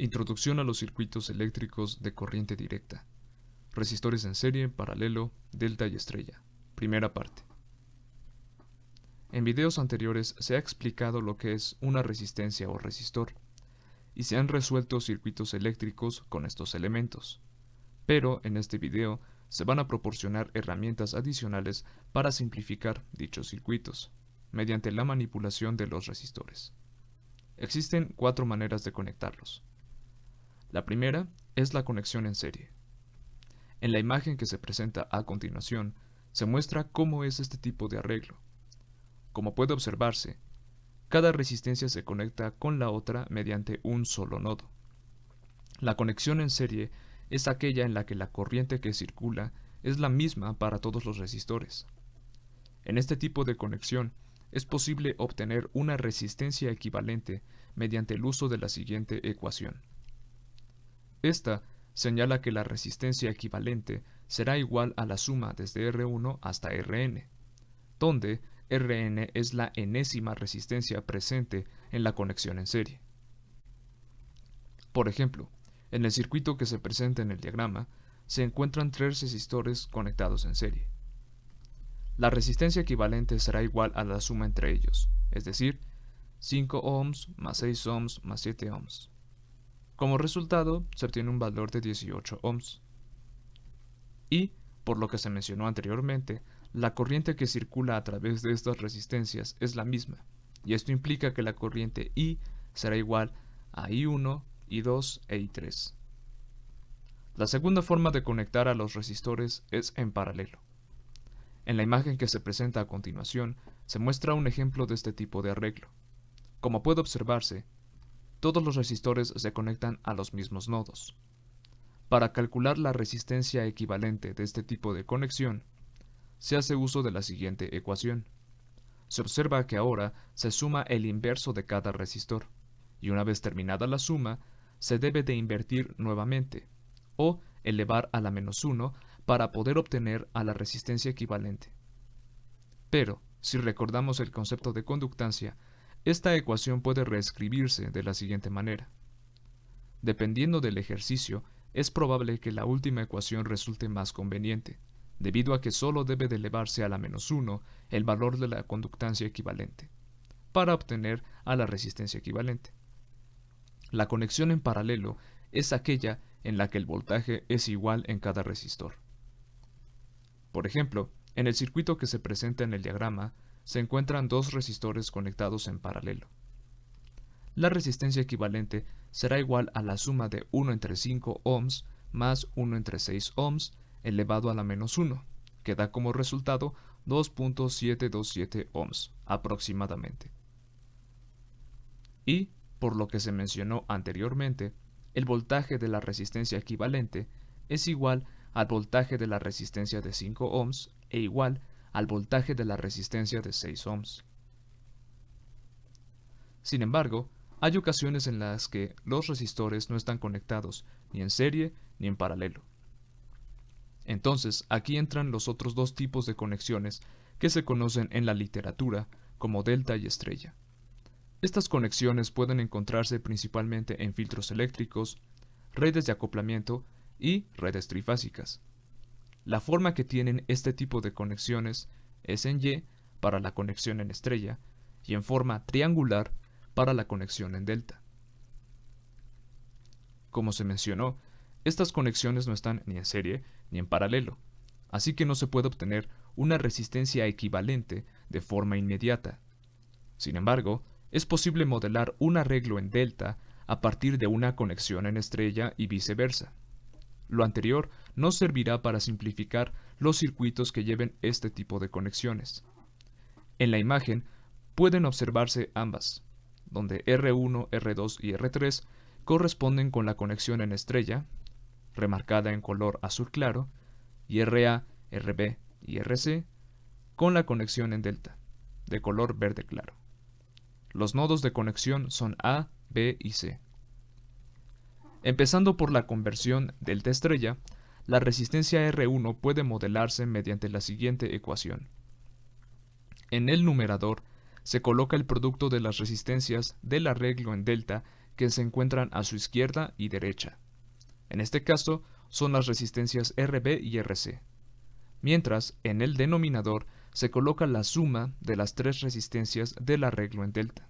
Introducción a los circuitos eléctricos de corriente directa. Resistores en serie, paralelo, delta y estrella. Primera parte. En videos anteriores se ha explicado lo que es una resistencia o resistor, y se han resuelto circuitos eléctricos con estos elementos. Pero en este video se van a proporcionar herramientas adicionales para simplificar dichos circuitos, mediante la manipulación de los resistores. Existen 4 maneras de conectarlos. La primera es la conexión en serie. En la imagen que se presenta a continuación, se muestra cómo es este tipo de arreglo. Como puede observarse, cada resistencia se conecta con la otra mediante un solo nodo. La conexión en serie es aquella en la que la corriente que circula es la misma para todos los resistores. En este tipo de conexión es posible obtener una resistencia equivalente mediante el uso de la siguiente ecuación. Esta señala que la resistencia equivalente será igual a la suma desde R1 hasta Rn, donde Rn es la enésima resistencia presente en la conexión en serie. Por ejemplo, en el circuito que se presenta en el diagrama, se encuentran 3 resistores conectados en serie. La resistencia equivalente será igual a la suma entre ellos, es decir, 5 ohms más 6 ohms más 7 ohms. Como resultado, se obtiene un valor de 18 ohms. Y, por lo que se mencionó anteriormente, la corriente que circula a través de estas resistencias es la misma, y esto implica que la corriente I será igual a I1, I2 e I3. La segunda forma de conectar a los resistores es en paralelo. En la imagen que se presenta a continuación, se muestra un ejemplo de este tipo de arreglo. Como puede observarse, todos los resistores se conectan a los mismos nodos. Para calcular la resistencia equivalente de este tipo de conexión, se hace uso de la siguiente ecuación. Se observa que ahora se suma el inverso de cada resistor, y una vez terminada la suma, se debe de invertir nuevamente, o elevar a la -1 para poder obtener a la resistencia equivalente. Pero, si recordamos el concepto de conductancia, esta ecuación puede reescribirse de la siguiente manera. Dependiendo del ejercicio, es probable que la última ecuación resulte más conveniente, debido a que solo debe de elevarse a la -1 el valor de la conductancia equivalente, para obtener a la resistencia equivalente. La conexión en paralelo es aquella en la que el voltaje es igual en cada resistor. Por ejemplo, en el circuito que se presenta en el diagrama, se encuentran 2 resistores conectados en paralelo. La resistencia equivalente será igual a la suma de 1 entre 5 ohms más 1 entre 6 ohms elevado a la -1, que da como resultado 2.727 ohms aproximadamente. Y, por lo que se mencionó anteriormente, el voltaje de la resistencia equivalente es igual al voltaje de la resistencia de 5 ohms e igual al voltaje de la resistencia de 6 ohms. Sin embargo, hay ocasiones en las que los resistores no están conectados ni en serie ni en paralelo. Entonces, aquí entran los otros 2 tipos de conexiones que se conocen en la literatura como delta y estrella. Estas conexiones pueden encontrarse principalmente en filtros eléctricos, redes de acoplamiento y redes trifásicas. La forma que tienen este tipo de conexiones es en Y para la conexión en estrella y en forma triangular para la conexión en delta. Como se mencionó, estas conexiones no están ni en serie ni en paralelo, así que no se puede obtener una resistencia equivalente de forma inmediata. Sin embargo, es posible modelar un arreglo en delta a partir de una conexión en estrella y viceversa. Lo anterior nos servirá para simplificar los circuitos que lleven este tipo de conexiones. En la imagen pueden observarse ambas, donde R1, R2 y R3 corresponden con la conexión en estrella, remarcada en color azul claro, y RA, RB y RC con la conexión en delta, de color verde claro. Los nodos de conexión son A, B y C. Empezando por la conversión delta estrella, la resistencia R1 puede modelarse mediante la siguiente ecuación. En el numerador se coloca el producto de las resistencias del arreglo en delta que se encuentran a su izquierda y derecha. En este caso, son las resistencias RB y RC, mientras en el denominador se coloca la suma de las tres resistencias del arreglo en delta.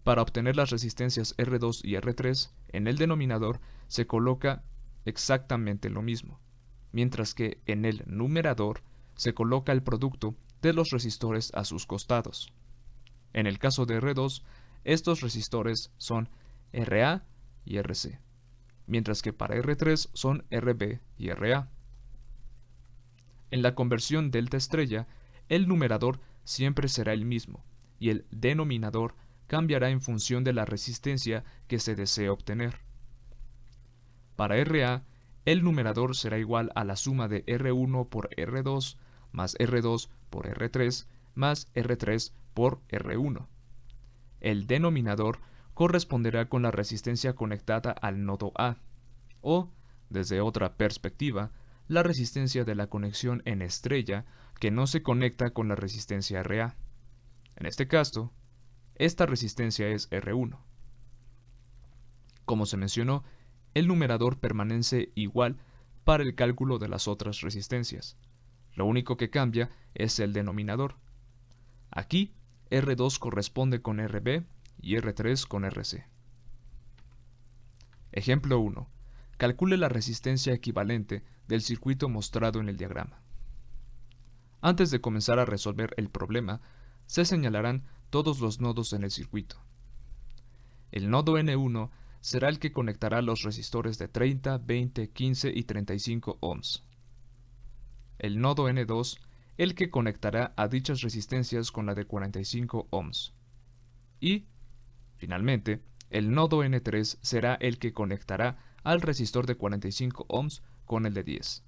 Para obtener las resistencias R2 y R3, en el denominador se coloca exactamente lo mismo, mientras que en el numerador se coloca el producto de los resistores a sus costados. En el caso de R2, estos resistores son RA y RC, mientras que para R3 son RB y RA. En la conversión delta estrella, el numerador siempre será el mismo, y el denominador cambiará en función de la resistencia que se desee obtener. Para RA, el numerador será igual a la suma de R1 por R2 más R2 por R3 más R3 por R1. El denominador corresponderá con la resistencia conectada al nodo A, o, desde otra perspectiva, la resistencia de la conexión en estrella que no se conecta con la resistencia RA. En este caso, esta resistencia es R1. Como se mencionó, el numerador permanece igual para el cálculo de las otras resistencias. Lo único que cambia es el denominador. Aquí, R2 corresponde con RB y R3 con RC. Ejemplo 1. Calcule la resistencia equivalente del circuito mostrado en el diagrama. Antes de comenzar a resolver el problema, se señalarán todos los nodos en el circuito. El nodo N1 será el que conectará los resistores de 30, 20, 15 y 35 ohms. El nodo N2 el que conectará a dichas resistencias con la de 45 ohms. Y, finalmente, el nodo N3 será el que conectará al resistor de 45 ohms con el de 10.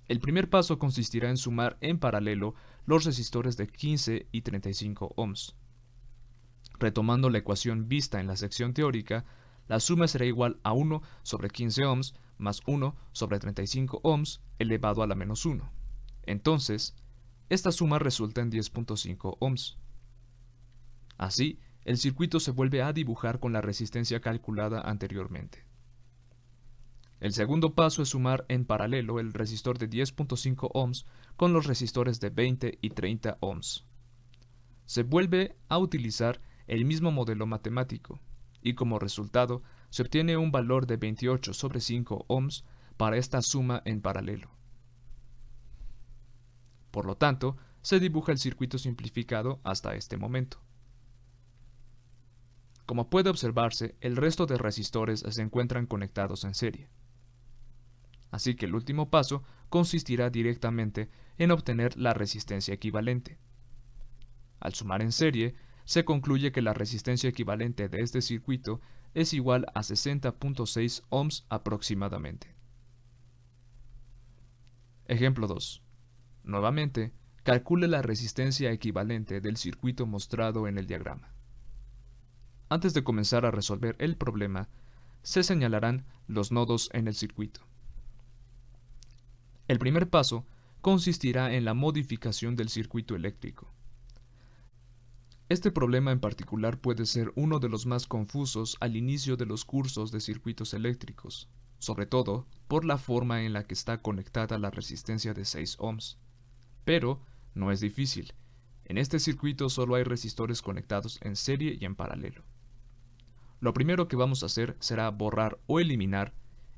El primer paso consistirá en sumar en paralelo los resistores de 15 y 35 ohms. Retomando la ecuación vista en la sección teórica, la suma será igual a 1 sobre 15 ohms más 1 sobre 35 ohms elevado a la menos 1. Entonces, esta suma resulta en 10.5 ohms. Así, el circuito se vuelve a dibujar con la resistencia calculada anteriormente. El segundo paso es sumar en paralelo el resistor de 10.5 ohms con los resistores de 20 y 30 ohms. Se vuelve a utilizar el mismo modelo matemático, y como resultado se obtiene un valor de 28 sobre 5 ohms para esta suma en paralelo. Por lo tanto, se dibuja el circuito simplificado hasta este momento. Como puede observarse, el resto de resistores se encuentran conectados en serie. Así que el último paso consistirá directamente en obtener la resistencia equivalente. Al sumar en serie, se concluye que la resistencia equivalente de este circuito es igual a 60.6 ohms aproximadamente. Ejemplo 2. Nuevamente, calcule la resistencia equivalente del circuito mostrado en el diagrama. Antes de comenzar a resolver el problema, se señalarán los nodos en el circuito. El primer paso consistirá en la modificación del circuito eléctrico. Este problema en particular puede ser uno de los más confusos al inicio de los cursos de circuitos eléctricos, sobre todo por la forma en la que está conectada la resistencia de 6 ohms. Pero no es difícil. En este circuito solo hay resistores conectados en serie y en paralelo. Lo primero que vamos a hacer será borrar o eliminar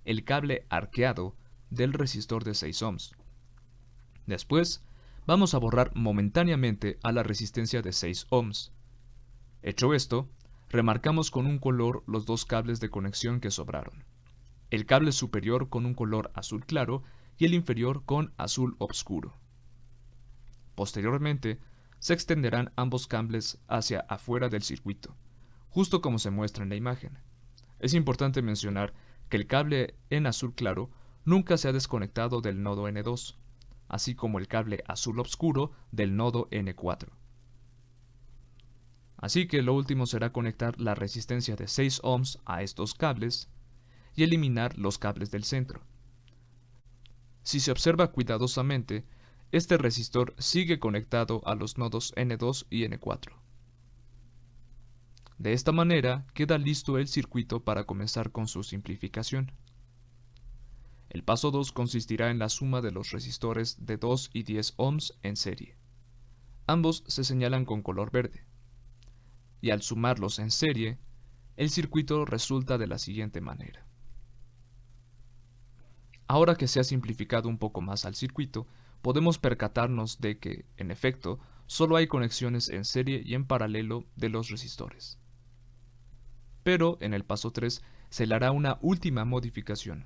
el cable arqueado del resistor de 6 ohms. Después, vamos a borrar momentáneamente a la resistencia de 6 ohms. Hecho esto, remarcamos con un color los dos cables de conexión que sobraron. El cable superior con un color azul claro y el inferior con azul oscuro. Posteriormente, se extenderán ambos cables hacia afuera del circuito, justo como se muestra en la imagen. Es importante mencionar que el cable en azul claro nunca se ha desconectado del nodo N2, así como el cable azul oscuro del nodo N4. Así que lo último será conectar la resistencia de 6 ohms a estos cables y eliminar los cables del centro. Si se observa cuidadosamente, este resistor sigue conectado a los nodos N2 y N4. De esta manera queda listo el circuito para comenzar con su simplificación. El paso 2 consistirá en la suma de los resistores de 2 y 10 ohms en serie. Ambos se señalan con color verde. Y al sumarlos en serie, el circuito resulta de la siguiente manera. Ahora que se ha simplificado un poco más al circuito, podemos percatarnos de que, en efecto, solo hay conexiones en serie y en paralelo de los resistores. Pero en el paso 3 se le hará una última modificación.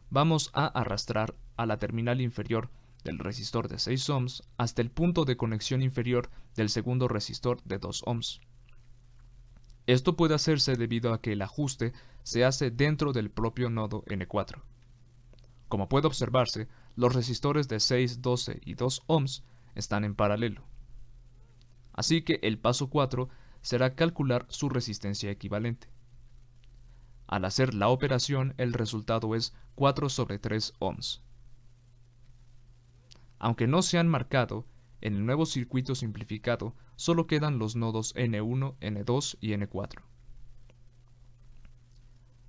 Vamos a arrastrar a la terminal inferior del resistor de 6 ohms hasta el punto de conexión inferior del segundo resistor de 2 ohms. Esto puede hacerse debido a que el ajuste se hace dentro del propio nodo N4. Como puede observarse, los resistores de 6, 12 y 2 ohms están en paralelo. Así que el paso 4 será calcular su resistencia equivalente. Al hacer la operación, el resultado es 4 sobre 3 ohms. Aunque no se han marcado, en el nuevo circuito simplificado solo quedan los nodos N1, N2 y N4.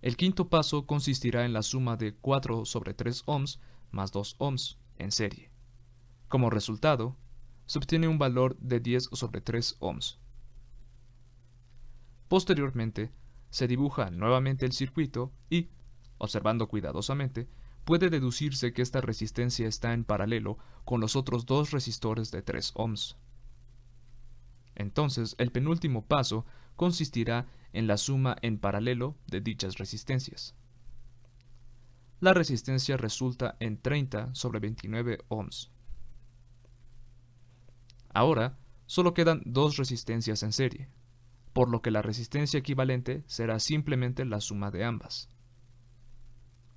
El quinto paso consistirá en la suma de 4 sobre 3 ohms más 2 ohms en serie. Como resultado, se obtiene un valor de 10 sobre 3 ohms. Posteriormente, se dibuja nuevamente el circuito y, observando cuidadosamente, puede deducirse que esta resistencia está en paralelo con los otros dos resistores de 3 ohms. Entonces, el penúltimo paso consistirá en la suma en paralelo de dichas resistencias. La resistencia resulta en 30 sobre 29 ohms. Ahora, solo quedan dos resistencias en serie, por lo que la resistencia equivalente será simplemente la suma de ambas.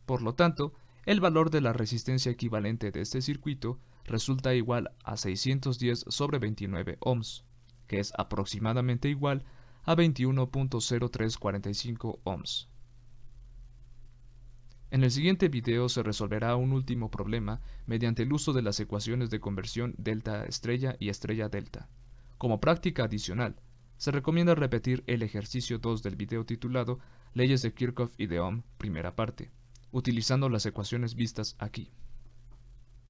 Por lo tanto, el valor de la resistencia equivalente de este circuito resulta igual a 610 sobre 29 ohms, que es aproximadamente igual a 21.0345 ohms. En el siguiente video se resolverá un último problema mediante el uso de las ecuaciones de conversión delta estrella y estrella delta. Como práctica adicional, se recomienda repetir el ejercicio 2 del video titulado Leyes de Kirchhoff y de Ohm, primera parte, utilizando las ecuaciones vistas aquí.